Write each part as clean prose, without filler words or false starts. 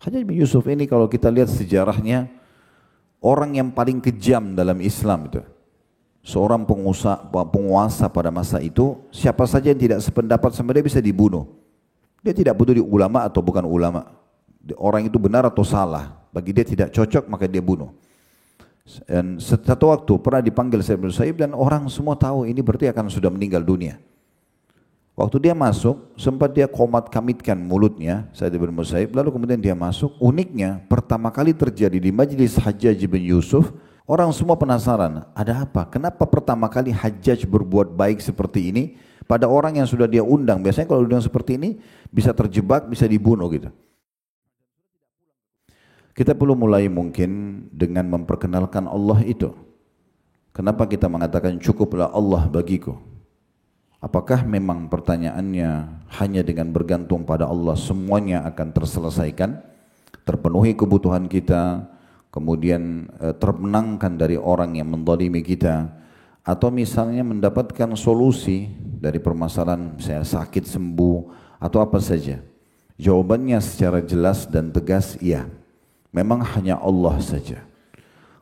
Hajjaj bin Yusuf ini kalau kita lihat sejarahnya, orang yang paling kejam dalam Islam itu. Seorang penguasa pada masa itu, siapa saja yang tidak sependapat sama dia bisa dibunuh. Dia tidak peduli ulama atau bukan ulama. Orang itu benar atau salah, bagi dia tidak cocok maka dia bunuh. Dan satu waktu pernah dipanggil Sa'id bin Musayyib dan orang semua tahu ini berarti akan sudah meninggal dunia. Waktu dia masuk, sempat dia komat-kamitkan mulutnya, Sa'id bin Musayyib, lalu kemudian dia masuk. Uniknya, pertama kali terjadi di majlis Hajjaj bin Yusuf, orang semua penasaran, ada apa? Kenapa pertama kali Hajjaj berbuat baik seperti ini pada orang yang sudah dia undang? Biasanya kalau undang seperti ini, bisa terjebak, bisa dibunuh gitu. Kita perlu mulai mungkin dengan memperkenalkan Allah itu. Kenapa kita mengatakan cukuplah Allah bagiku? Apakah memang pertanyaannya hanya dengan bergantung pada Allah semuanya akan terselesaikan, terpenuhi kebutuhan kita, kemudian termenangkan dari orang yang menzalimi kita, atau misalnya mendapatkan solusi dari permasalahan saya sakit sembuh atau apa saja? Jawabannya secara jelas dan tegas iya, memang hanya Allah saja.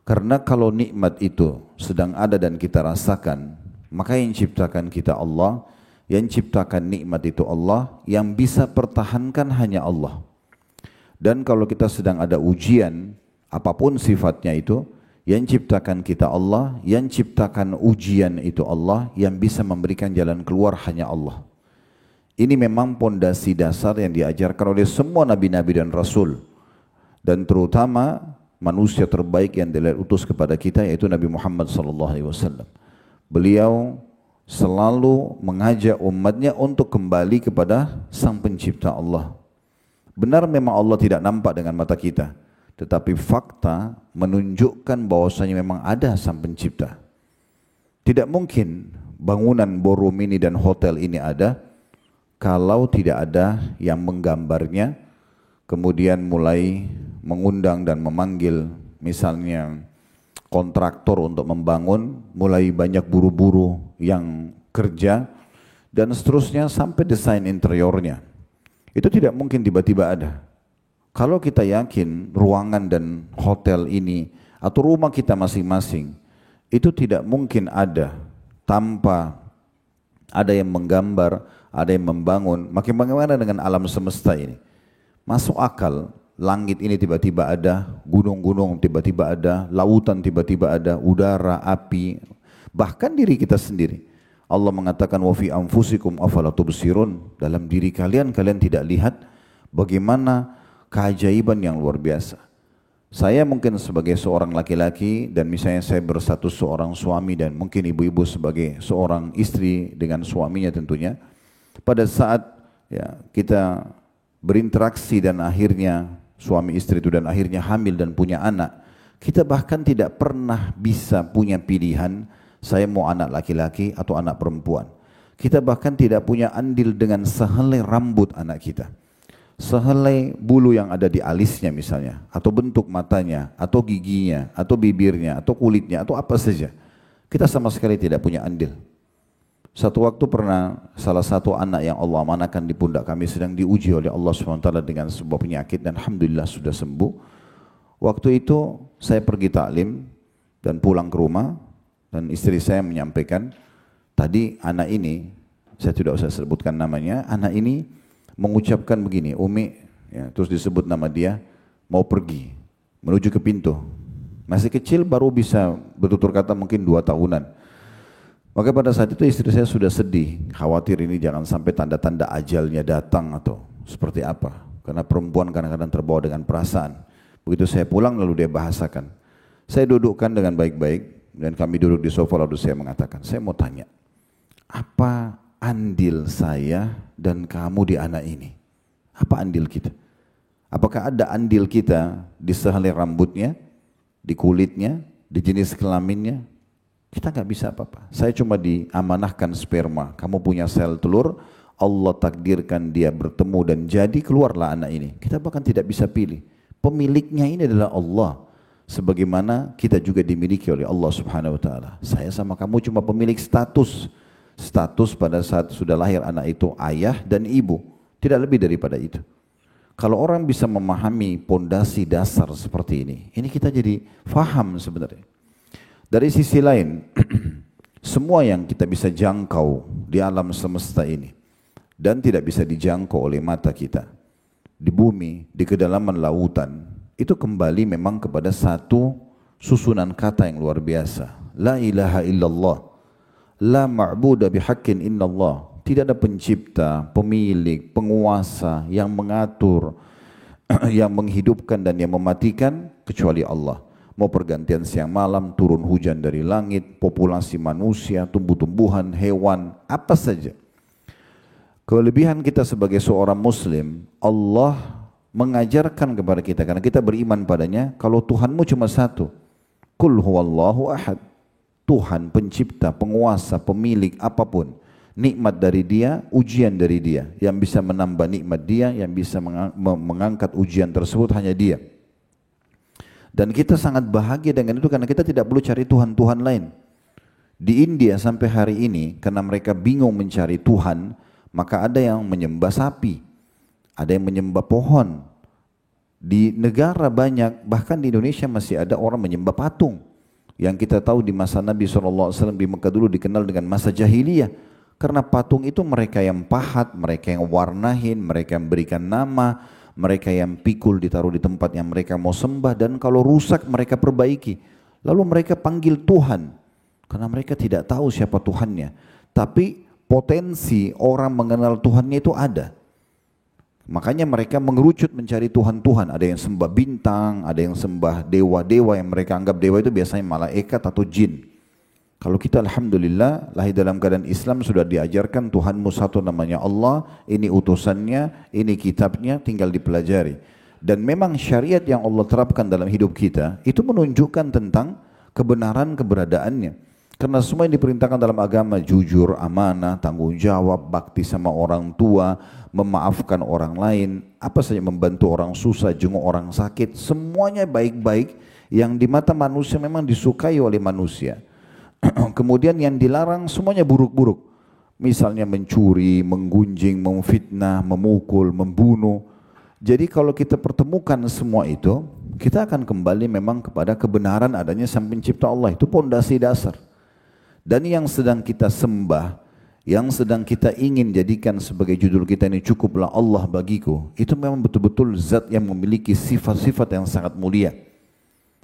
Karena kalau nikmat itu sedang ada dan kita rasakan, maka yang ciptakan kita Allah, yang ciptakan nikmat itu Allah, yang bisa pertahankan hanya Allah. Dan kalau kita sedang ada ujian, apapun sifatnya itu, yang ciptakan kita Allah, yang ciptakan ujian itu Allah, yang bisa memberikan jalan keluar hanya Allah. Ini memang pondasi dasar yang diajarkan oleh semua nabi-nabi dan rasul. Dan terutama manusia terbaik yang diutus kepada kita yaitu Nabi Muhammad SAW. Beliau selalu mengajak umatnya untuk kembali kepada Sang Pencipta Allah. Benar memang Allah tidak nampak dengan mata kita, tetapi fakta menunjukkan bahwasanya memang ada Sang Pencipta. Tidak mungkin bangunan ballroom ini dan hotel ini ada kalau tidak ada yang menggambarnya, kemudian mulai mengundang dan memanggil misalnya kontraktor untuk membangun, mulai banyak buru-buru yang kerja dan seterusnya sampai desain interiornya. Itu tidak mungkin tiba-tiba ada. Kalau kita yakin ruangan dan hotel ini atau rumah kita masing-masing itu tidak mungkin ada tanpa ada yang menggambar, ada yang membangun, makin bagaimana dengan alam semesta ini? Masuk akal. Langit ini tiba-tiba ada, gunung-gunung tiba-tiba ada, lautan tiba-tiba ada, udara, api, bahkan diri kita sendiri. Allah mengatakan wa fi anfusikum afala tubsirun, dalam diri kalian tidak lihat bagaimana keajaiban yang luar biasa. Saya mungkin sebagai seorang laki-laki dan misalnya saya berstatus seorang suami dan mungkin ibu-ibu sebagai seorang istri dengan suaminya tentunya, pada saat ya kita berinteraksi dan akhirnya suami istri itu dan akhirnya hamil dan punya anak, kita bahkan tidak pernah bisa punya pilihan saya mau anak laki-laki atau anak perempuan. Kita bahkan tidak punya andil dengan sehelai rambut anak kita, sehelai bulu yang ada di alisnya misalnya, atau bentuk matanya, atau giginya, atau bibirnya, atau kulitnya, atau apa saja. Kita sama sekali tidak punya andil. Satu waktu pernah salah satu anak yang Allah amanahkan di pundak kami sedang diuji oleh Allah SWT dengan sebuah penyakit dan alhamdulillah sudah sembuh. Waktu itu saya pergi taklim dan pulang ke rumah dan istri saya menyampaikan, tadi anak ini, saya tidak usah sebutkan namanya, anak ini mengucapkan begini, Umi, ya, terus disebut nama dia, mau pergi, menuju ke pintu. Masih kecil baru bisa bertutur kata mungkin 2 tahunan. Maka pada saat itu istri saya sudah sedih, khawatir ini jangan sampai tanda-tanda ajalnya datang atau seperti apa. Karena perempuan kadang-kadang terbawa dengan perasaan. Begitu saya pulang lalu dia bahasakan. Saya dudukkan dengan baik-baik dan kami duduk di sofa lalu saya mengatakan, saya mau tanya, apa andil saya dan kamu di anak ini? Apa andil kita? Apakah ada andil kita di sehelai rambutnya, di kulitnya, di jenis kelaminnya? Kita nggak bisa apa-apa. Saya cuma diamanahkan sperma. Kamu punya sel telur, Allah takdirkan dia bertemu dan jadi keluarlah anak ini. Kita bahkan tidak bisa pilih. Pemiliknya ini adalah Allah. Sebagaimana kita juga dimiliki oleh Allah Subhanahu Wa Taala. Saya sama kamu cuma pemilik status. Status pada saat sudah lahir anak itu ayah dan ibu. Tidak lebih daripada itu. Kalau orang bisa memahami pondasi dasar seperti ini kita jadi faham sebenarnya. Dari sisi lain, semua yang kita bisa jangkau di alam semesta ini dan tidak bisa dijangkau oleh mata kita, di bumi, di kedalaman lautan, itu kembali memang kepada satu susunan kata yang luar biasa. La ilaha illallah, la ma'buda bihaqqin illallah. Tidak ada pencipta, pemilik, penguasa yang mengatur, yang menghidupkan dan yang mematikan kecuali Allah. Mau pergantian siang malam, turun hujan dari langit, populasi manusia, tumbuh-tumbuhan, hewan, apa saja. Kelebihan kita sebagai seorang muslim, Allah mengajarkan kepada kita, karena kita beriman padanya, kalau Tuhanmu cuma satu. Qul huwallahu ahad. Tuhan, pencipta, penguasa, pemilik, apapun. Nikmat dari dia, ujian dari dia. Yang bisa menambah nikmat dia, yang bisa mengangkat ujian tersebut hanya dia. Dan kita sangat bahagia dengan itu karena kita tidak perlu cari Tuhan-Tuhan lain. Di India sampai hari ini, karena mereka bingung mencari Tuhan, maka ada yang menyembah sapi, ada yang menyembah pohon. Di negara banyak, bahkan di Indonesia masih ada orang menyembah patung. Yang kita tahu di masa Nabi SAW di Mekah dulu dikenal dengan masa jahiliyah. Karena patung itu mereka yang pahat, mereka yang warnahin, mereka yang berikan nama, mereka yang pikul ditaruh di tempat yang mereka mau sembah, dan kalau rusak mereka perbaiki. Lalu mereka panggil Tuhan, karena mereka tidak tahu siapa Tuhannya. Tapi potensi orang mengenal Tuhannya itu ada. Makanya mereka mengerucut mencari Tuhan-Tuhan. Ada yang sembah bintang, ada yang sembah dewa-dewa yang mereka anggap dewa itu biasanya malaikat atau jin. Kalau kita alhamdulillah lahir dalam keadaan Islam, sudah diajarkan Tuhanmu satu namanya Allah, ini utusannya, ini kitabnya, tinggal dipelajari. Dan memang syariat yang Allah terapkan dalam hidup kita itu menunjukkan tentang kebenaran keberadaannya. Karena semua yang diperintahkan dalam agama, jujur, amanah, tanggung jawab, bakti sama orang tua, memaafkan orang lain, apa saja, membantu orang susah, jenguk orang sakit, semuanya baik-baik yang di mata manusia memang disukai oleh manusia. Kemudian yang dilarang semuanya buruk-buruk. Misalnya mencuri, menggunjing, memfitnah, memukul, membunuh. Jadi kalau kita pertemukan semua itu, kita akan kembali memang kepada kebenaran adanya Sang Pencipta Allah. Itu pondasi dasar. Dan yang sedang kita sembah, yang sedang kita ingin jadikan sebagai judul kita ini, cukuplah Allah bagiku, itu memang betul-betul zat yang memiliki sifat-sifat yang sangat mulia.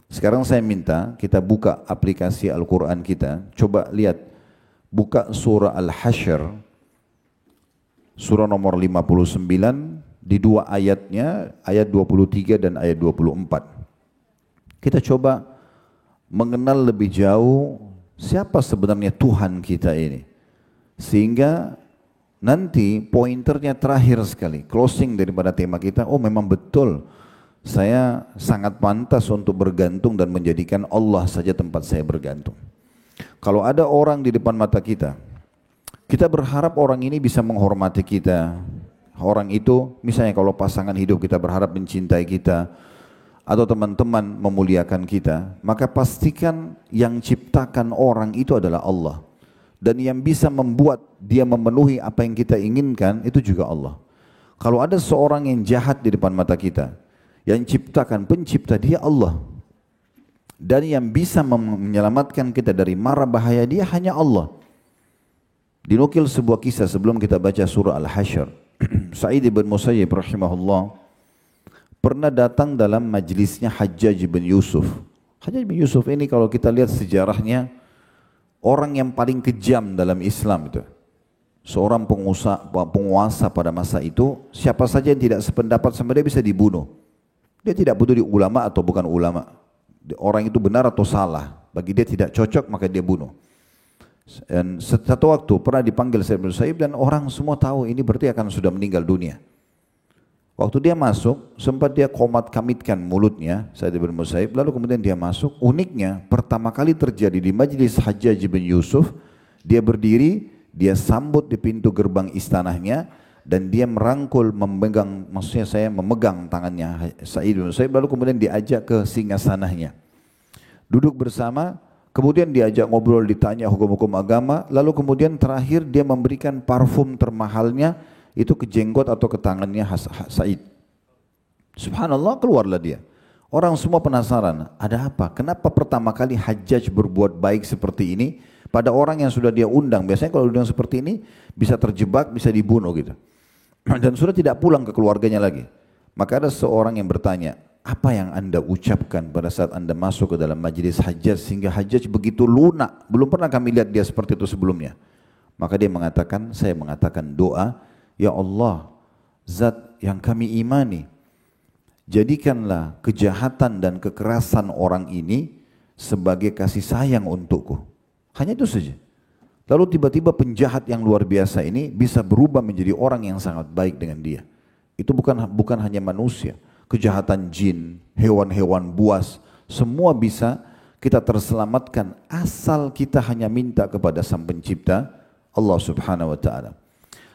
Sekarang saya minta kita buka aplikasi Al-Quran kita, coba lihat, buka surah Al-Hasyr, surah nomor 59, di dua ayatnya, ayat 23 dan ayat 24. Kita coba mengenal lebih jauh siapa sebenarnya Tuhan kita ini. Sehingga nanti pointernya terakhir sekali, closing daripada tema kita, oh memang betul, saya sangat pantas untuk bergantung dan menjadikan Allah saja tempat saya bergantung. Kalau ada orang di depan mata kita, kita berharap orang ini bisa menghormati kita. Orang itu, misalnya kalau pasangan hidup kita berharap mencintai kita, atau teman-teman memuliakan kita, maka pastikan yang ciptakan orang itu adalah Allah. Dan yang bisa membuat dia memenuhi apa yang kita inginkan, itu juga Allah. Kalau ada seorang yang jahat di depan mata kita, yang ciptakan, pencipta dia Allah. Dan yang bisa menyelamatkan kita dari mara bahaya dia hanya Allah. Dinukil sebuah kisah sebelum kita baca surah Al-Hasyr. Sa'id bin Musayyib rahimahullah pernah datang dalam majlisnya Hajjaj bin Yusuf. Hajjaj bin Yusuf ini kalau kita lihat sejarahnya, orang yang paling kejam dalam Islam itu. Seorang penguasa pada masa itu, siapa saja yang tidak sependapat sama dia bisa dibunuh. Dia tidak peduli ulama atau bukan ulama. Orang itu benar atau salah. Bagi dia tidak cocok maka dia bunuh. Dan satu waktu pernah dipanggil Sa'id bin Musayyib dan orang semua tahu ini berarti akan sudah meninggal dunia. Waktu dia masuk, sempat dia komat-kamitkan mulutnya, Sa'id bin Musayyib, lalu kemudian dia masuk. Uniknya, pertama kali terjadi di majlis Hajjaj bin Yusuf, dia berdiri, dia sambut di pintu gerbang istanahnya, dan dia merangkul, memegang, maksudnya saya memegang tangannya Sa'id bin Musayyib, lalu kemudian diajak ke singgasananya. Duduk bersama, kemudian diajak ngobrol, ditanya hukum-hukum agama, lalu kemudian terakhir dia memberikan parfum termahalnya, itu ke jenggot atau ke tangannya Sa'id. Subhanallah, keluarlah dia. Orang semua penasaran, ada apa? Kenapa pertama kali Hajjaj berbuat baik seperti ini pada orang yang sudah dia undang? Biasanya kalau undang seperti ini bisa terjebak, bisa dibunuh gitu. Dan sudah tidak pulang ke keluarganya lagi. Maka ada seorang yang bertanya, apa yang anda ucapkan pada saat anda masuk ke dalam majlis Hajjaj sehingga Hajjaj begitu lunak? Belum pernah kami lihat dia seperti itu sebelumnya. Maka dia mengatakan, saya mengatakan doa, ya Allah, zat yang kami imani, jadikanlah kejahatan dan kekerasan orang ini sebagai kasih sayang untukku. Hanya itu saja. Lalu tiba-tiba penjahat yang luar biasa ini bisa berubah menjadi orang yang sangat baik dengan dia. Itu bukan hanya manusia, kejahatan jin, hewan-hewan buas, semua bisa kita terselamatkan asal kita hanya minta kepada Sang Pencipta Allah Subhanahu wa taala.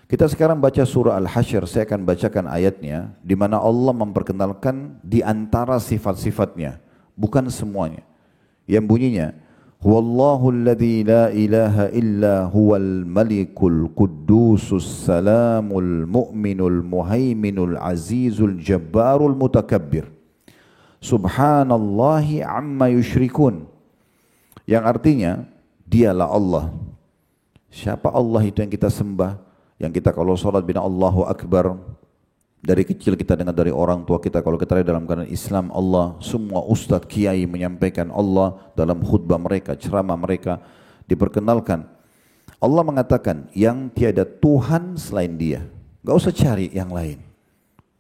Kita sekarang baca surah Al-Hasyr, saya akan bacakan ayatnya di mana Allah memperkenalkan di antara sifat-sifatnya, bukan semuanya. Yang bunyinya, Huwallahu alladzi la ilaha illa huwal malikul quddusus salamul mu'minul muhaiminul azizul jabbarul mutakabbir. Subhanallahi amma yushrikun. Yang artinya, dialah Allah. Siapa Allah itu yang kita sembah? Yang kita kalau sholat bina Allahu Akbar, dari kecil kita dengar dari orang tua kita, kalau kita dalam keadaan Islam Allah, semua ustadz kiai menyampaikan Allah dalam khutbah mereka, ceramah mereka, diperkenalkan. Allah mengatakan yang tiada Tuhan selain dia, gak usah cari yang lain,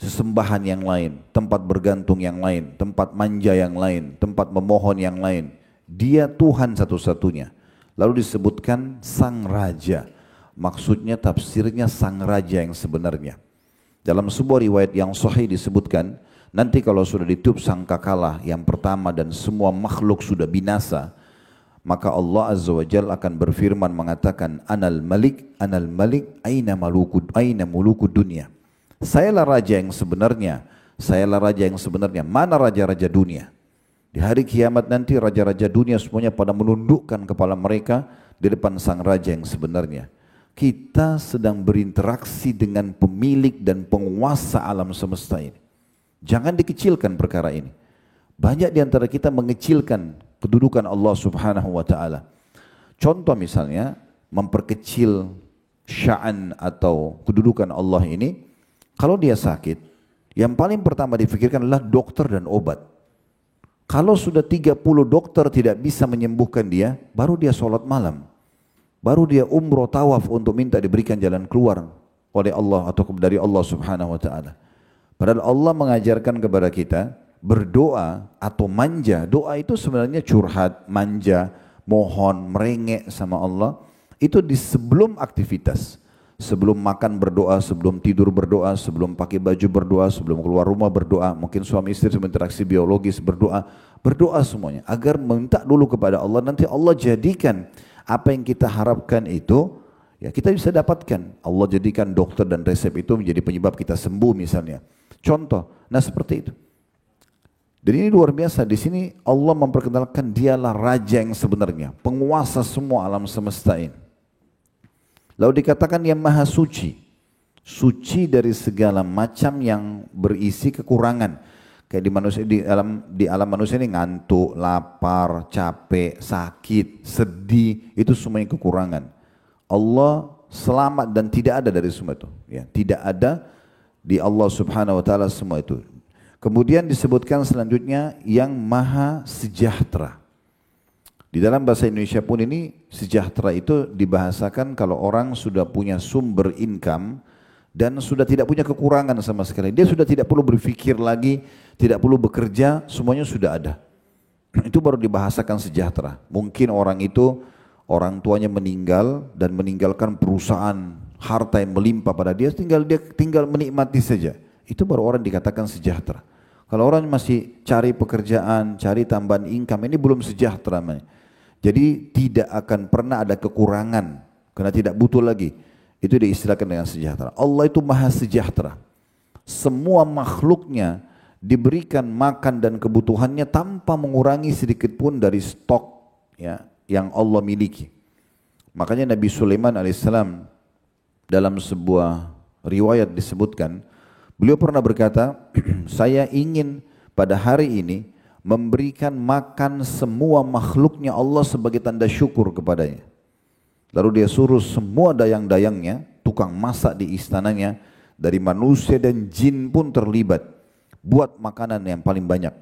sesembahan yang lain, tempat bergantung yang lain, tempat manja yang lain, tempat memohon yang lain. Dia Tuhan satu-satunya. Lalu disebutkan Sang Raja. Maksudnya tafsirnya Sang Raja yang sebenarnya. Dalam sebuah riwayat yang sahih disebutkan, nanti kalau sudah ditiup sangkakala yang pertama dan semua makhluk sudah binasa, maka Allah Azza wa Jalla akan berfirman mengatakan, Anal Malik, aina mulukud dunia. Sayalah raja yang sebenarnya, sayalah raja yang sebenarnya. Mana raja-raja dunia? Di hari kiamat nanti raja-raja dunia semuanya pada menundukkan kepala mereka di depan Sang Raja yang sebenarnya. Kita sedang berinteraksi dengan pemilik dan penguasa alam semesta ini. Jangan dikecilkan perkara ini. Banyak di antara kita mengecilkan kedudukan Allah Subhanahu wa taala. Contoh misalnya memperkecil sya'an atau kedudukan Allah ini, kalau dia sakit, yang paling pertama difikirkan adalah dokter dan obat. Kalau sudah 30 dokter tidak bisa menyembuhkan dia, baru dia sholat malam. Baru dia umroh tawaf untuk minta diberikan jalan keluar oleh Allah atau dari Allah Subhanahu wa taala. Padahal Allah mengajarkan kepada kita berdoa atau manja. Doa itu sebenarnya curhat, manja, mohon, merengek sama Allah. Itu di sebelum aktivitas. Sebelum makan berdoa, sebelum tidur berdoa, sebelum pakai baju berdoa, sebelum keluar rumah berdoa. Mungkin suami istri berinteraksi biologis berdoa. Berdoa semuanya agar minta dulu kepada Allah. Nanti Allah jadikan apa yang kita harapkan itu, ya kita bisa dapatkan. Allah jadikan dokter dan resep itu menjadi penyebab kita sembuh misalnya. Contoh, nah seperti itu. Dan ini luar biasa, di sini Allah memperkenalkan dialah raja yang sebenarnya, penguasa semua alam semesta ini. Lalu dikatakan yang maha suci, suci dari segala macam yang berisi kekurangan. Kayak di alam manusia ini ngantuk, lapar, capek, sakit, sedih, itu semuanya kekurangan. Allah selamat dan tidak ada dari semua itu. Ya, tidak ada di Allah Subhanahu wa taala semua itu. Kemudian disebutkan selanjutnya yang maha sejahtera. Di dalam bahasa Indonesia pun ini sejahtera itu dibahasakan kalau orang sudah punya sumber income dan sudah tidak punya kekurangan sama sekali. Dia sudah tidak perlu berpikir lagi, tidak perlu bekerja, semuanya sudah ada. Itu baru dibahasakan sejahtera. Mungkin orang itu, orang tuanya meninggal dan meninggalkan perusahaan, harta yang melimpah pada dia tinggal menikmati saja. Itu baru orang dikatakan sejahtera. Kalau orang masih cari pekerjaan, cari tambahan income, ini belum sejahtera. Jadi tidak akan pernah ada kekurangan, karena tidak butuh lagi. Itu diistilahkan dengan sejahtera. Allah itu maha sejahtera. Semua makhluknya diberikan makan dan kebutuhannya tanpa mengurangi sedikit pun dari stok ya, yang Allah miliki. Makanya Nabi Sulaiman alaihissalam dalam sebuah riwayat disebutkan Beliau pernah berkata, saya ingin pada hari ini memberikan makan semua makhluknya Allah sebagai tanda syukur kepadanya. Lalu dia suruh semua dayang-dayangnya, tukang masak di istananya, dari manusia dan jin pun terlibat, buat makanan yang paling banyak.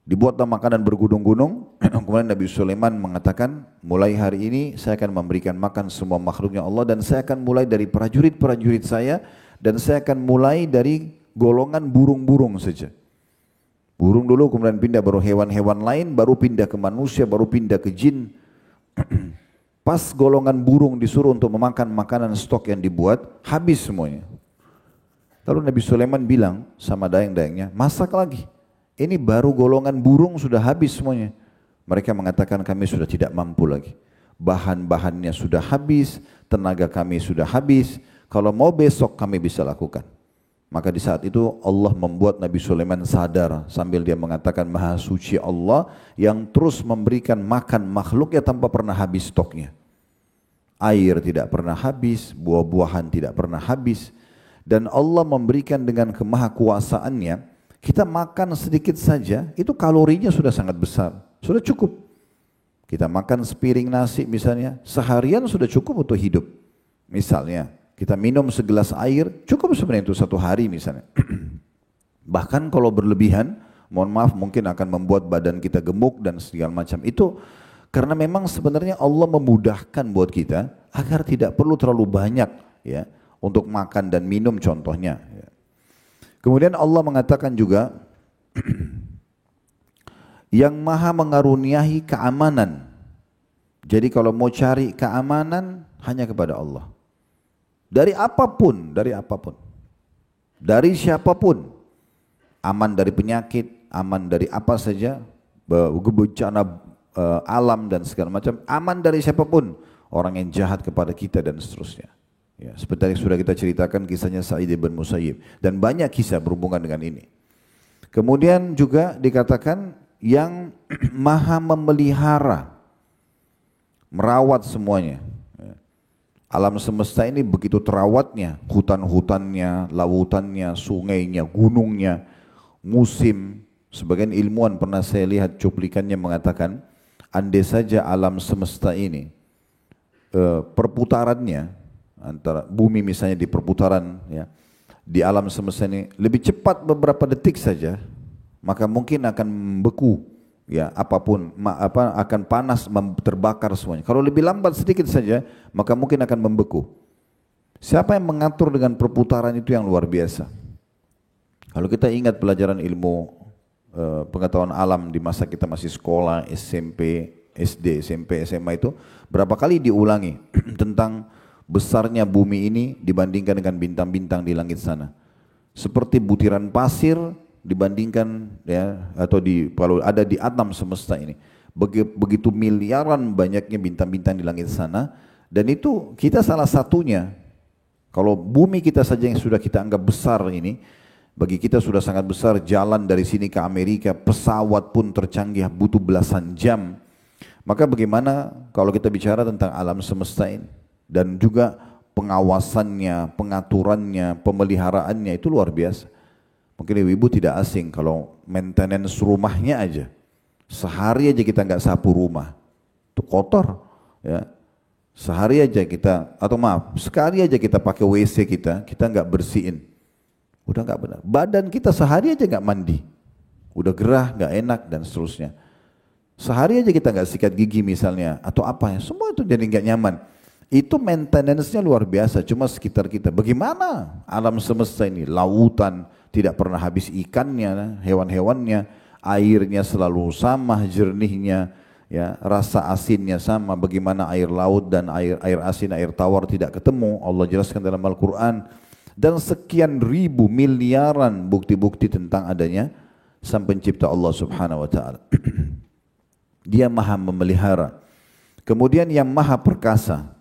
Dibuatlah makanan bergunung-gunung. Kemudian Nabi Sulaiman mengatakan, mulai hari ini saya akan memberikan makan semua makhluknya Allah, dan saya akan mulai dari prajurit-prajurit saya, dan saya akan mulai dari golongan burung-burung saja. Burung dulu, kemudian pindah baru hewan-hewan lain, baru pindah ke manusia, baru pindah ke jin. Pas golongan burung disuruh untuk memakan makanan stok yang dibuat, habis semuanya. Lalu Nabi Sulaiman bilang sama dayang-dayangnya, masak lagi. Ini baru golongan burung sudah habis semuanya. Mereka mengatakan kami sudah tidak mampu lagi. Bahan-bahannya sudah habis, tenaga kami sudah habis. Kalau mau besok kami bisa lakukan. Maka di saat itu Allah membuat Nabi Sulaiman sadar sambil dia mengatakan Maha Suci Allah yang terus memberikan makan makhluknya tanpa pernah habis stoknya. Air tidak pernah habis, buah-buahan tidak pernah habis. Dan Allah memberikan dengan kemahakuasaannya, kita makan sedikit saja, itu kalorinya sudah sangat besar, sudah cukup. Kita makan sepiring nasi misalnya, seharian sudah cukup untuk hidup. Misalnya, kita minum segelas air, cukup sebenarnya itu satu hari misalnya. Bahkan kalau berlebihan, mohon maaf mungkin akan membuat badan kita gemuk dan segala macam. Itu karena memang sebenarnya Allah memudahkan buat kita agar tidak perlu terlalu banyak ya untuk makan dan minum contohnya. Kemudian Allah mengatakan juga yang maha mengaruniai keamanan. Jadi kalau mau cari keamanan hanya kepada Allah. Dari apapun, dari siapapun. Aman dari penyakit, aman dari apa saja, bencana alam dan segala macam. Aman dari siapapun, orang yang jahat kepada kita dan seterusnya. Ya, seperti yang sudah kita ceritakan kisahnya Sa'id bin Musayyib dan banyak kisah berhubungan dengan ini. Kemudian juga dikatakan yang maha memelihara, merawat semuanya. Alam semesta ini begitu terawatnya, hutan-hutannya, lautannya, sungainya, gunungnya, musim. Sebagian ilmuwan pernah saya lihat cuplikannya mengatakan, andai saja alam semesta ini perputarannya antara bumi misalnya di perputaran ya di alam semesta ini lebih cepat beberapa detik saja, maka mungkin akan membeku ya apapun akan panas terbakar semuanya. Kalau lebih lambat sedikit saja maka mungkin akan membeku. Siapa yang mengatur dengan perputaran itu yang luar biasa? Kalau kita ingat pelajaran ilmu pengetahuan alam di masa kita masih sekolah SMP, SD, SMP, SMA itu berapa kali diulangi tentang besarnya bumi ini dibandingkan dengan bintang-bintang di langit sana. Seperti butiran pasir dibandingkan ya atau kalau ada di alam semesta ini. Begitu miliaran banyaknya bintang-bintang di langit sana, dan itu kita salah satunya. Kalau bumi kita saja yang sudah kita anggap besar ini, bagi kita sudah sangat besar, jalan dari sini ke Amerika, pesawat pun tercanggih butuh belasan jam. Maka bagaimana kalau kita bicara tentang alam semesta ini? Dan juga pengawasannya, pengaturannya, pemeliharaannya itu luar biasa. Mungkin ibu-ibu tidak asing kalau maintenance rumahnya aja. Sehari aja kita nggak sapu rumah, itu kotor. Ya. Sehari aja kita, atau maaf, sekali aja kita pakai WC kita nggak bersihin. Udah nggak benar. Badan kita sehari aja nggak mandi, udah gerah, nggak enak dan seterusnya. Sehari aja kita nggak sikat gigi misalnya, atau apa ya, semua itu jadi nggak nyaman. Itu maintenance-nya luar biasa, cuma sekitar kita. Bagaimana alam semesta ini, lautan tidak pernah habis ikannya, hewan-hewannya, airnya selalu sama jernihnya, ya, rasa asinnya sama. Bagaimana air laut dan air asin, air tawar tidak ketemu, Allah jelaskan dalam Al-Quran. Dan sekian ribu miliaran bukti-bukti tentang adanya Sang Pencipta Allah Subhanahu wa Ta'ala. Dia maha memelihara. Kemudian yang maha perkasa.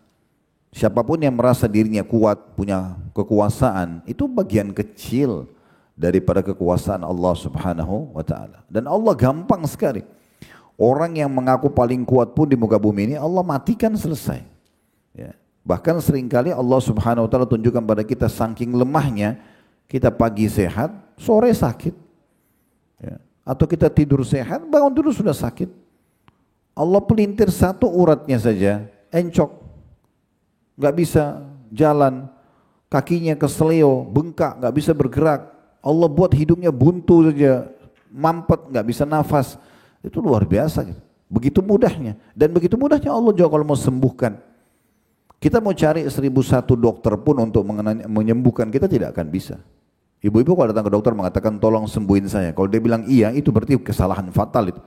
Siapapun yang merasa dirinya kuat, punya kekuasaan, itu bagian kecil daripada kekuasaan Allah Subhanahu wa Ta'ala. Dan Allah gampang sekali. Orang yang mengaku paling kuat pun di muka bumi ini, Allah matikan selesai. Ya. Bahkan seringkali Allah Subhanahu wa Ta'ala tunjukkan pada kita saking lemahnya, Kita pagi sehat, sore sakit. Ya. Atau kita tidur sehat, bangun tidur sudah sakit. Allah pelintir satu uratnya saja, encok. Gak bisa jalan, kakinya keseleo, bengkak, gak bisa bergerak. Allah buat hidungnya buntu saja, mampet, gak bisa nafas. Itu luar biasa. Begitu mudahnya. Dan begitu mudahnya Allah juga kalau mau sembuhkan. Kita mau cari 1001 dokter pun untuk menyembuhkan kita tidak akan bisa. Ibu-ibu kalau datang ke dokter mengatakan tolong sembuhin saya. Kalau dia bilang iya, itu berarti kesalahan fatal itu.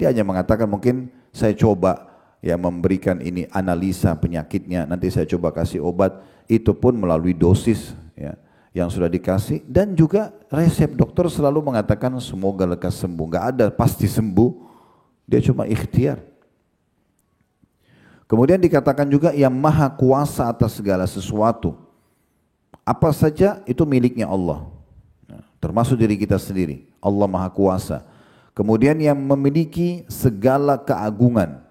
Dia hanya mengatakan mungkin saya coba ya memberikan ini analisa penyakitnya, nanti saya coba kasih obat. Itu pun melalui dosis ya, yang sudah dikasih. Dan juga resep dokter selalu mengatakan semoga lekas sembuh. Gak ada pasti sembuh, dia cuma ikhtiar. Kemudian dikatakan juga yang maha kuasa atas segala sesuatu. Apa saja itu miliknya Allah, termasuk diri kita sendiri. Allah maha kuasa. Kemudian yang memiliki segala keagungan.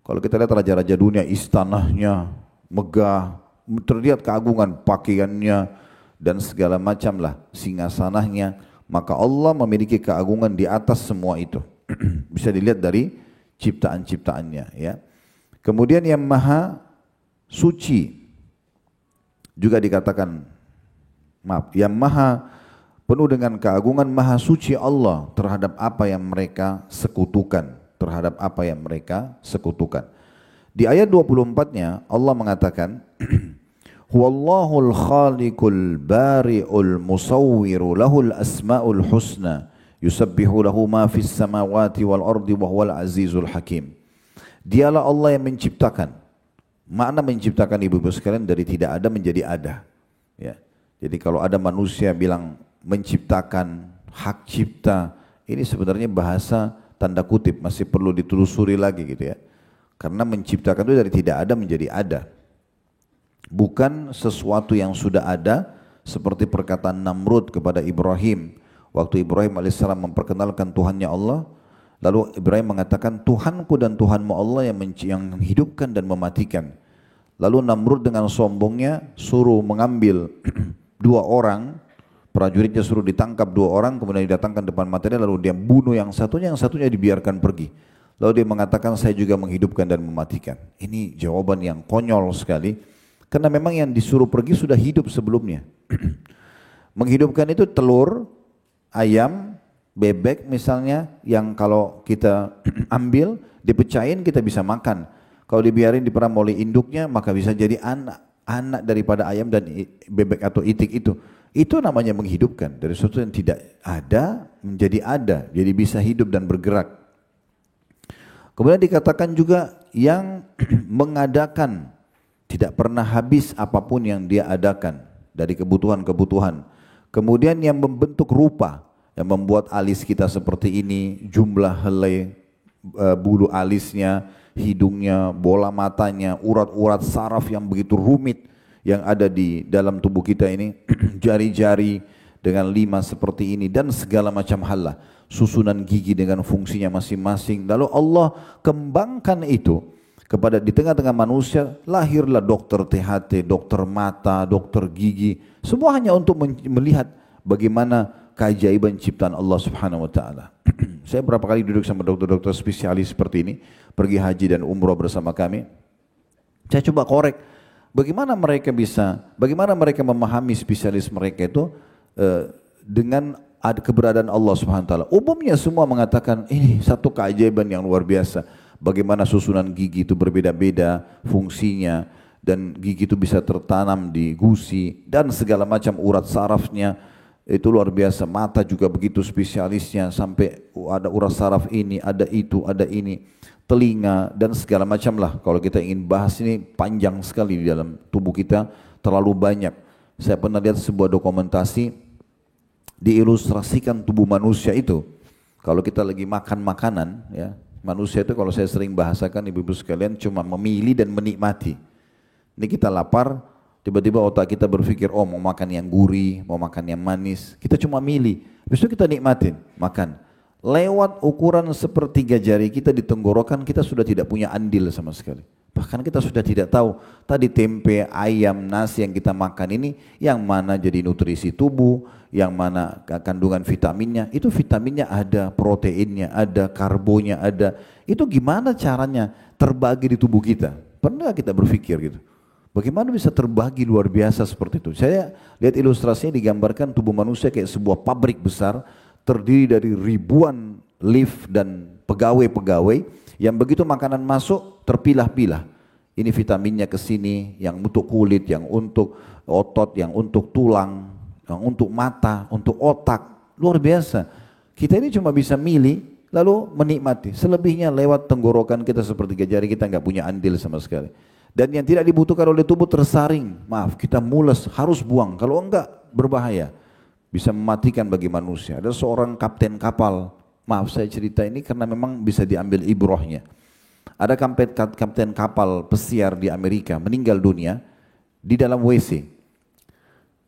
Kalau kita lihat raja-raja dunia, istananya megah, terlihat keagungan pakaiannya dan segala macam lah singgasananya. Maka Allah memiliki keagungan di atas semua itu. Bisa dilihat dari ciptaan-ciptaannya. Ya. Kemudian yang maha suci. Juga dikatakan, yang maha penuh dengan keagungan, maha suci Allah terhadap apa yang mereka sekutukan. Terhadap apa yang mereka sekutukan. Di ayat 24-nya Allah mengatakan, Huwallahul khaliqul bari'ul musawwiru lahul asma'ul husna yusabbihu lahu ma fis samawati wal ardi wa huwal azizul hakim. Dialah Allah yang menciptakan. Makna menciptakan ibu-ibu sekalian dari tidak ada menjadi ada. Ya. Jadi kalau ada manusia bilang menciptakan, hak cipta, ini sebenarnya bahasa tanda kutip, masih perlu ditelusuri lagi gitu ya. Karena menciptakan itu dari tidak ada menjadi ada. Bukan sesuatu yang sudah ada, seperti perkataan Namrud kepada Ibrahim. Waktu Ibrahim AS memperkenalkan Tuhannya Allah, lalu Ibrahim mengatakan, Tuhanku dan Tuhanmu Allah yang menghidupkan dan mematikan. Lalu Namrud dengan sombongnya suruh mengambil 2 orang, prajuritnya suruh ditangkap 2 orang, kemudian didatangkan depan matanya, lalu dia bunuh yang satunya dibiarkan pergi. Lalu dia mengatakan, saya juga menghidupkan dan mematikan. Ini jawaban yang konyol sekali, karena memang yang disuruh pergi sudah hidup sebelumnya. Menghidupkan itu telur, ayam, bebek misalnya, yang kalau kita ambil, dipecahin kita bisa makan. Kalau dibiarin diperam oleh induknya, maka bisa jadi anak daripada ayam dan bebek atau itik itu. Itu namanya menghidupkan. Dari sesuatu yang tidak ada menjadi ada, jadi bisa hidup dan bergerak. Kemudian dikatakan juga yang mengadakan, tidak pernah habis apapun yang dia adakan dari kebutuhan-kebutuhan. Kemudian yang membentuk rupa, yang membuat alis kita seperti ini, jumlah helai bulu alisnya, hidungnya, bola matanya, urat-urat saraf yang begitu rumit yang ada di dalam tubuh kita ini, jari-jari dengan 5 seperti ini dan segala macam hal lah, susunan gigi dengan fungsinya masing-masing. Lalu Allah kembangkan itu kepada di tengah-tengah manusia, lahirlah dokter THT, dokter mata, dokter gigi, semua hanya untuk melihat bagaimana keajaiban ciptaan Allah Subhanahu wa taala. Saya berapa kali duduk sama dokter-dokter spesialis seperti ini, pergi haji dan umrah bersama kami. Saya coba korek bagaimana mereka memahami spesialis mereka itu dengan ada keberadaan Allah Subhanahu wa taala. Umumnya semua mengatakan ini satu keajaiban yang luar biasa. Bagaimana susunan gigi itu berbeda-beda fungsinya, dan gigi itu bisa tertanam di gusi dan segala macam urat sarafnya. Itu luar biasa. Mata juga begitu spesialisnya, sampai ada urat saraf ini, ada itu, ada ini, telinga dan segala macam lah. Kalau kita ingin bahas ini panjang sekali di dalam tubuh kita, terlalu banyak. Saya pernah lihat sebuah dokumentasi diilustrasikan tubuh manusia itu. Kalau kita lagi makan makanan, ya, manusia itu kalau saya sering bahasakan ibu-ibu sekalian cuma memilih dan menikmati. Ini kita lapar, tiba-tiba otak kita berpikir, oh mau makan yang gurih, mau makan yang manis. Kita cuma milih, habis itu kita nikmatin, makan. Lewat ukuran sepertiga jari kita di tenggorokan, kita sudah tidak punya andil sama sekali. Bahkan kita sudah tidak tahu tadi tempe, ayam, nasi yang kita makan ini yang mana jadi nutrisi tubuh, yang mana kandungan vitaminnya. Itu vitaminnya ada, proteinnya ada, karbonya ada. Itu gimana caranya terbagi di tubuh kita? Pernah kita berpikir gitu? Bagaimana bisa terbagi luar biasa seperti itu? Saya lihat ilustrasinya digambarkan tubuh manusia kayak sebuah pabrik besar, terdiri dari ribuan lift dan pegawai-pegawai yang begitu makanan masuk terpilah-pilah. Ini vitaminnya ke sini, yang untuk kulit, yang untuk otot, yang untuk tulang, yang untuk mata, untuk otak. Luar biasa. Kita ini cuma bisa milih lalu menikmati. Selebihnya lewat tenggorokan kita sepertiga jari, kita nggak punya andil sama sekali. Dan yang tidak dibutuhkan oleh tubuh tersaring. Maaf, kita mules, harus buang. Kalau enggak berbahaya. Bisa mematikan bagi manusia. Ada seorang kapten kapal, maaf saya cerita ini karena memang bisa diambil ibrohnya. Ada kapten kapal pesiar di Amerika meninggal dunia di dalam WC.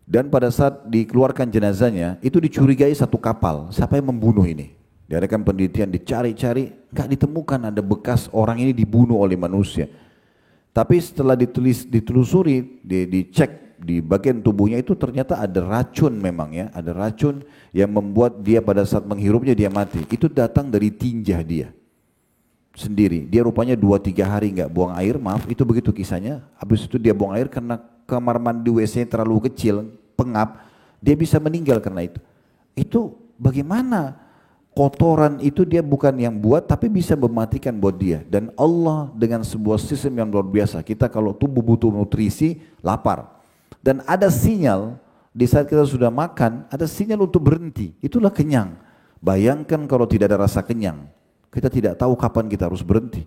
Dan pada saat dikeluarkan jenazahnya, itu dicurigai satu kapal, siapa yang membunuh ini? Diadakan penelitian, dicari-cari, gak ditemukan ada bekas orang ini dibunuh oleh manusia. Tapi setelah ditelusuri, dicek, di bagian tubuhnya itu ternyata ada racun memang ya, ada racun yang membuat dia pada saat menghirupnya dia mati. Itu datang dari tinja dia sendiri. Dia rupanya 2-3 hari nggak buang air, maaf itu begitu kisahnya. Habis itu dia buang air karena kamar mandi WC terlalu kecil, pengap, dia bisa meninggal karena itu. Itu bagaimana kotoran itu dia bukan yang buat tapi bisa mematikan buat dia. Dan Allah dengan sebuah sistem yang luar biasa. Kita kalau tubuh butuh nutrisi, lapar. Dan ada sinyal di saat kita sudah makan, ada sinyal untuk berhenti. Itulah kenyang. Bayangkan kalau tidak ada rasa kenyang, kita tidak tahu kapan kita harus berhenti.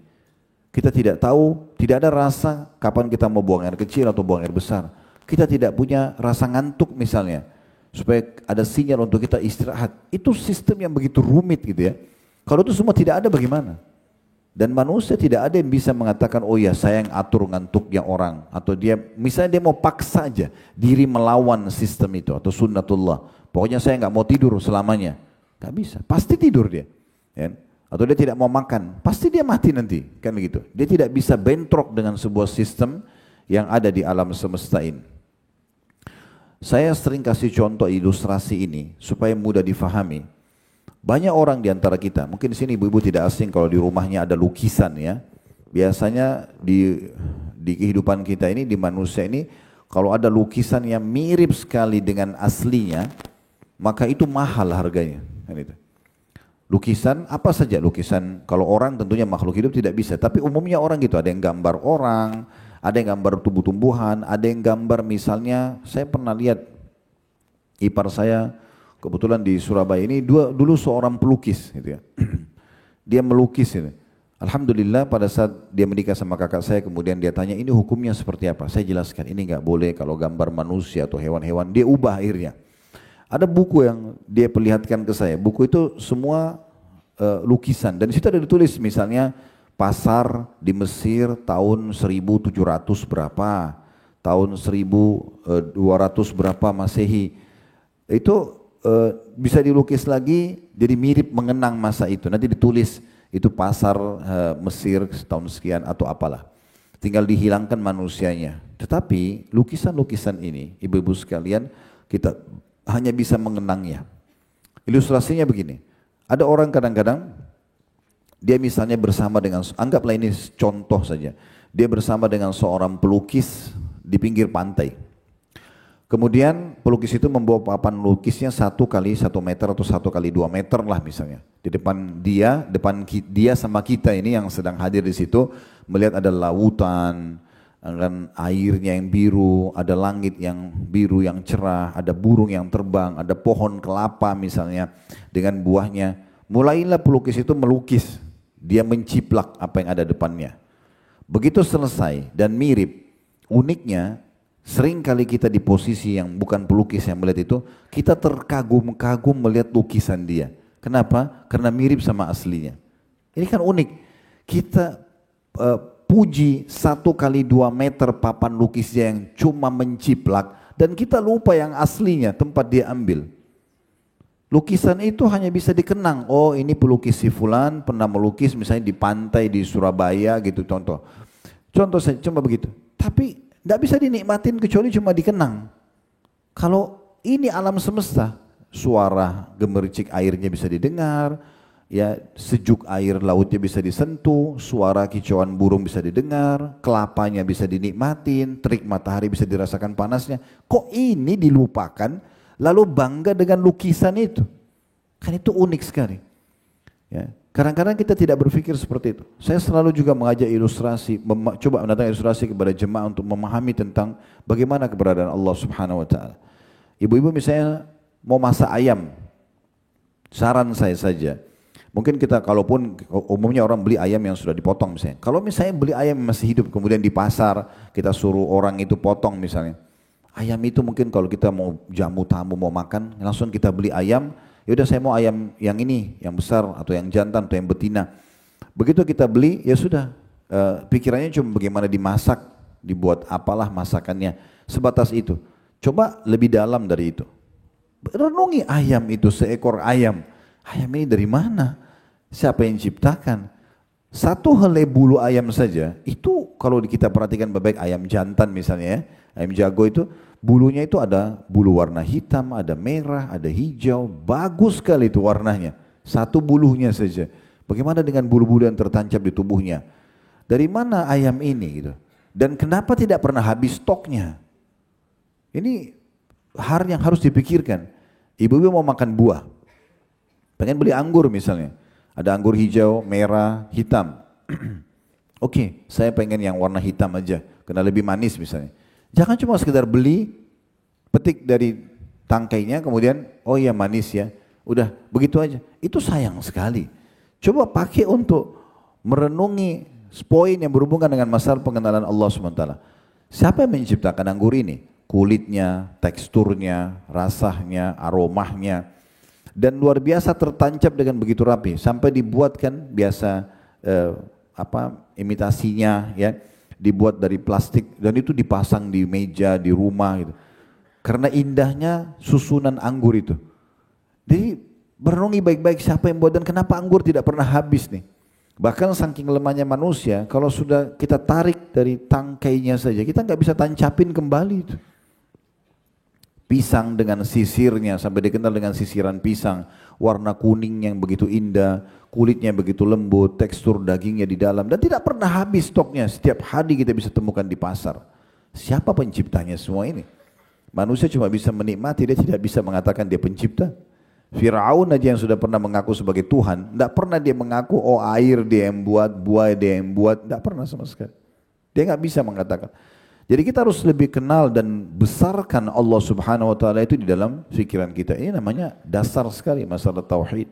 Kita tidak tahu, tidak ada rasa kapan kita mau buang air kecil atau buang air besar. Kita tidak punya rasa ngantuk misalnya, supaya ada sinyal untuk kita istirahat. Itu sistem yang begitu rumit gitu ya. Kalau itu semua tidak ada bagaimana? Dan manusia tidak ada yang bisa mengatakan, oh ya saya yang atur ngantuknya orang. Atau dia, misalnya dia mau paksa aja diri melawan sistem itu atau sunnatullah. Pokoknya saya nggak mau tidur selamanya. Gak bisa, pasti tidur dia. Ya. Atau dia tidak mau makan, pasti dia mati nanti. Kan begitu. Dia tidak bisa bentrok dengan sebuah sistem yang ada di alam semesta ini. Saya sering kasih contoh ilustrasi ini supaya mudah difahami. Banyak orang di antara kita, mungkin di sini ibu-ibu tidak asing kalau di rumahnya ada lukisan ya. Biasanya di kehidupan kita ini, di manusia ini, kalau ada lukisan yang mirip sekali dengan aslinya, maka itu mahal harganya. Kan itu. Lukisan apa saja, lukisan kalau orang tentunya makhluk hidup tidak bisa, tapi umumnya orang gitu, ada yang gambar orang, ada yang gambar tumbuh-tumbuhan, ada yang gambar misalnya, saya pernah lihat ipar saya, kebetulan di Surabaya ini dulu seorang pelukis gitu ya. Dia melukis itu. Alhamdulillah pada saat dia menikah sama kakak saya, kemudian dia tanya ini hukumnya seperti apa. Saya jelaskan ini nggak boleh kalau gambar manusia atau hewan-hewan. Dia ubah akhirnya. Ada buku yang dia perlihatkan ke saya. Buku itu semua lukisan dan di situ ada ditulis misalnya pasar di Mesir tahun 1700 berapa, tahun 1200 berapa Masehi. Itu bisa dilukis lagi jadi mirip mengenang masa itu. Nanti ditulis itu pasar Mesir tahun sekian atau apalah. Tinggal dihilangkan manusianya. Tetapi lukisan-lukisan ini ibu-ibu sekalian kita hanya bisa mengenangnya. Ilustrasinya begini. Ada orang kadang-kadang dia misalnya bersama dengan, anggaplah ini contoh saja. Dia bersama dengan seorang pelukis di pinggir pantai. Kemudian pelukis itu membawa papan lukisnya 1 kali 1 meter atau 1 kali 2 meter lah misalnya. Di depan dia sama kita ini yang sedang hadir di situ melihat ada lautan, dan airnya yang biru, ada langit yang biru yang cerah, ada burung yang terbang, ada pohon kelapa misalnya dengan buahnya. Mulailah pelukis itu melukis, dia menciplak apa yang ada depannya. Begitu selesai dan mirip, uniknya sering kali kita di posisi yang bukan pelukis yang melihat itu, kita terkagum-kagum melihat lukisan dia. Kenapa? Karena mirip sama aslinya. Ini kan unik. Kita puji 1 kali 2 meter papan lukisnya yang cuma menciplak dan kita lupa yang aslinya tempat dia ambil. Lukisan itu hanya bisa dikenang. Oh, ini pelukis si fulan pernah melukis misalnya di pantai di Surabaya gitu contoh. Contoh saya cuma begitu. Tapi tidak bisa dinikmatin kecuali cuma dikenang. Kalau ini alam semesta, suara gemericik airnya bisa didengar, ya sejuk air lautnya bisa disentuh, suara kicauan burung bisa didengar, kelapanya bisa dinikmatin, terik matahari bisa dirasakan panasnya. Kok ini dilupakan lalu bangga dengan lukisan itu? Kan itu unik sekali. Ya. Kadang-kadang kita tidak berpikir seperti itu. Saya selalu juga mengajak ilustrasi, coba mendatangkan ilustrasi kepada jemaah untuk memahami tentang bagaimana keberadaan Allah Subhanahu Wa Taala. Ibu-ibu misalnya mau masak ayam, saran saya saja. Mungkin kita kalaupun umumnya orang beli ayam yang sudah dipotong misalnya. Kalau misalnya beli ayam yang masih hidup kemudian di pasar kita suruh orang itu potong misalnya. Ayam itu mungkin kalau kita mau jamu tamu mau makan langsung kita beli ayam. Yaudah saya mau ayam yang ini, yang besar atau yang jantan atau yang betina. Begitu kita beli, ya sudah pikirannya cuma bagaimana dimasak, dibuat apalah masakannya, sebatas itu. Coba lebih dalam dari itu. Renungi ayam itu, seekor ayam. Ayam ini dari mana? Siapa yang ciptakan? Satu helai bulu ayam saja, itu kalau kita perhatikan baik-baik ayam jantan misalnya ya, ayam jago itu, bulunya itu ada bulu warna hitam, ada merah, ada hijau, bagus sekali itu warnanya. Satu bulunya saja. Bagaimana dengan bulu-bulu yang tertancap di tubuhnya? Dari mana ayam ini gitu? Dan kenapa tidak pernah habis stoknya? Ini hal yang harus dipikirkan. Ibu-ibu mau makan buah, pengen beli anggur misalnya. Ada anggur hijau, merah, hitam. Oke, saya pengen yang warna hitam aja, karena lebih manis misalnya. Jangan cuma sekedar beli, petik dari tangkainya, kemudian oh iya manis ya, udah begitu aja. Itu sayang sekali. Coba pakai untuk merenungi poin yang berhubungan dengan masalah pengenalan Allah SWT. Siapa yang menciptakan anggur ini? Kulitnya, teksturnya, rasanya, aromanya. Dan luar biasa tertancap dengan begitu rapi sampai dibuatkan biasa imitasinya ya, dibuat dari plastik dan itu dipasang di meja di rumah gitu. Karena indahnya susunan anggur itu. Jadi merenungi baik-baik siapa yang buat dan kenapa anggur tidak pernah habis nih. Bahkan saking lemahnya manusia, kalau sudah kita tarik dari tangkainya saja kita nggak bisa tancapin kembali itu. Pisang dengan sisirnya sampai dikenal dengan sisiran pisang, warna kuning yang begitu indah, kulitnya begitu lembut, tekstur dagingnya di dalam dan tidak pernah habis stoknya. Setiap hari kita bisa temukan di pasar. Siapa penciptanya semua ini? Manusia cuma bisa menikmati, dia tidak bisa mengatakan dia pencipta. Fir'aun aja yang sudah pernah mengaku sebagai Tuhan, tidak pernah dia mengaku oh air dia yang buat, buah dia yang buat, tidak pernah sama sekali. Dia nggak bisa mengatakan. Jadi kita harus lebih kenal dan besarkan Allah Subhanahu Wa Taala itu di dalam pikiran kita. Ini namanya dasar sekali masalah tauhid.